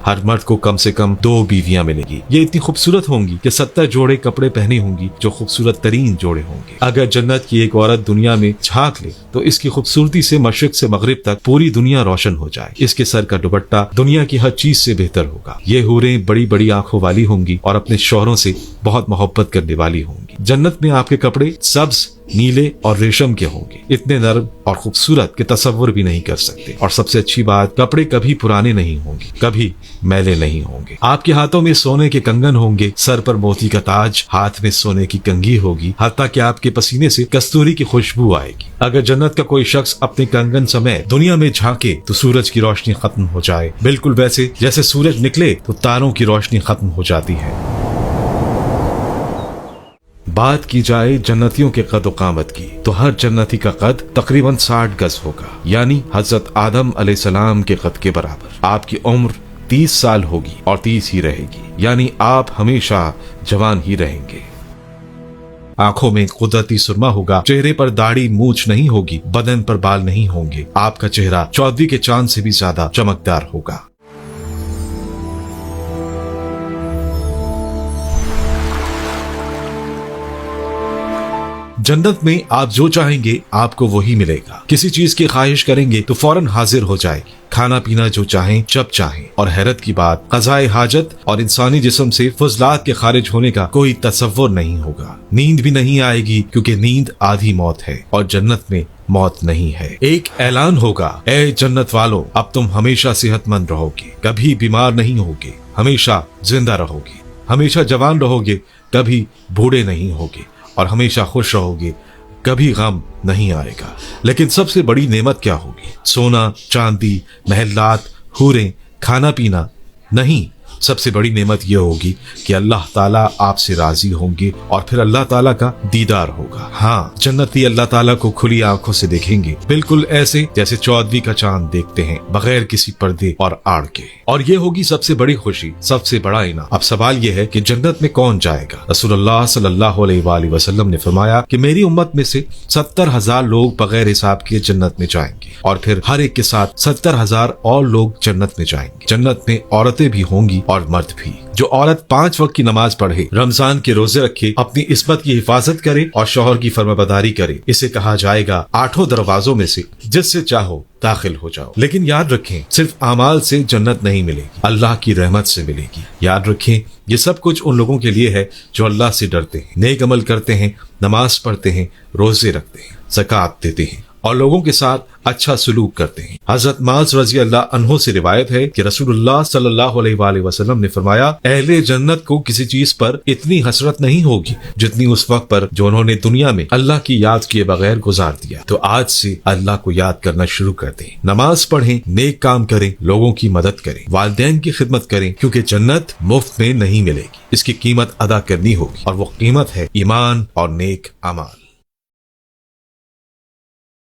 हर मर्द को कम से कम 2 बीवियां मिलेगी। ये इतनी खूबसूरत होंगी कि 70 जोड़े कपड़े पहने होंगी जो खूबसूरत तरीन जोड़े होंगे। अगर जन्नत की एक औरत दुनिया में झांक ले तो इसकी खूबसूरती से मशरिक से मगरिब तक पूरी दुनिया रोशन हो जाए। इसके सर का दुपट्टा दुनिया की हर चीज से बेहतर होगा। ये हूरें बड़ी बड़ी आंखों वाली होंगी और अपने शौहरों से बहुत मोहब्बत करने वाली होंगी। जन्नत में आपके कपड़े सब्ज, नीले और रेशम के होंगे, इतने नरम और खूबसूरत कि तसव्वुर भी नहीं कर सकते। और सबसे अच्छी बात, कपड़े कभी पुराने नहीं होंगे, कभी मैले नहीं होंगे। आपके हाथों में सोने के कंगन होंगे, सर पर मोती का ताज, हाथ में सोने की कंघी होगी, हत्ता कि आपके पसीने से कस्तूरी की खुशबू आएगी। अगर जन्नत का कोई शख्स अपने कंगन समेत दुनिया में झांके तो सूरज की रोशनी खत्म हो जाए, बिल्कुल वैसे जैसे सूरज निकले तो तारों की रोशनी खत्म हो जाती है। बात की जाए जन्नतियों के कद कामत की तो हर जन्नती का कद तकरीबन 60 गज होगा, यानी हजरत आदम अलैहिस्सलाम के कद के बराबर। आपकी उम्र 30 साल होगी और 30 ही रहेगी, यानी आप हमेशा जवान ही रहेंगे। आंखों में कुदरती सुरमा होगा, चेहरे पर दाढ़ी मूछ नहीं होगी, बदन पर बाल नहीं होंगे। आपका चेहरा चौदवी के चांद से भी ज्यादा चमकदार होगा। जन्नत में आप जो चाहेंगे आपको वही मिलेगा। किसी चीज की ख्वाहिश करेंगे तो फौरन हाजिर हो जाएगी। खाना पीना जो चाहें जब चाहें। और हैरत की बात, क़ज़ाए हाजत और इंसानी जिस्म से फज़लात के खारिज होने का कोई तसव्वुर नहीं होगा। नींद भी नहीं आएगी क्योंकि नींद आधी मौत है और जन्नत में मौत नहीं है। एक ऐलान होगा, ए जन्नत वालों, अब तुम हमेशा सेहतमंद रहोगे, कभी बीमार नहीं होगे, हमेशा जिंदा रहोगे, हमेशा जवान रहोगे, कभी बूढ़े नहीं होगे और हमेशा खुश रहोगे, कभी गम नहीं आएगा। लेकिन सबसे बड़ी नेमत क्या होगी? सोना, चांदी, महलात, हूरें, खाना पीना नहीं। सबसे बड़ी नेमत यह होगी कि अल्लाह ताला आपसे राजी होंगे और फिर अल्लाह ताला का दीदार होगा। हाँ, जन्नती अल्लाह ताला को खुली आंखों से देखेंगे, बिल्कुल ऐसे जैसे चौदवी का चांद देखते हैं, बगैर किसी पर्दे और आड़ के। और ये होगी सबसे बड़ी खुशी, सबसे बड़ा इनाम। अब सवाल यह है कि जन्नत में कौन जाएगा? रसूलुल्लाह सल्लल्लाहु अलैहि वसल्लम ने फरमाया कि मेरी उम्मत में से 70,000 लोग बगैर हिसाब के जन्नत में जाएंगे और फिर हर एक के साथ 70,000 और लोग जन्नत में जाएंगे। जन्नत में औरतें भी होंगी और मर्द भी। जो औरत 5 वक्त की नमाज पढ़े, रमजान के रोजे रखे, अपनी इस्मत की हिफाजत करे और शौहर की फरमाबरदारी करे, इसे कहा जाएगा 8 दरवाजों में से जिससे चाहो दाखिल हो जाओ। लेकिन याद रखें, सिर्फ आमाल से जन्नत नहीं मिलेगी, अल्लाह की रहमत से मिलेगी। याद रखें, ये सब कुछ उन लोगों के लिए है जो अल्लाह से डरते हैं, नेक अमल करते हैं, नमाज पढ़ते हैं, रोजे रखते हैं, ज़कात देते हैं और लोगों के साथ अच्छा सलूक करते हैं। हजरत माज रजी अल्लाह अन्हो से रिवायत है कि रसूलुल्लाह सल्लल्लाहु अलैहि वसल्लम ने फरमाया, अहले जन्नत को किसी चीज पर इतनी हसरत नहीं होगी जितनी उस वक्त पर जो उन्होंने दुनिया में अल्लाह की याद किए बगैर गुजार दिया। तो आज से अल्लाह को याद करना शुरू कर दें, नमाज पढ़ें, नेक काम करें, लोगों की मदद करें, वालिदैन की खिदमत करें, क्योंकि जन्नत मुफ्त में नहीं मिलेगी, इसकी कीमत अदा करनी होगी और वो कीमत है ईमान और नेक अमाल।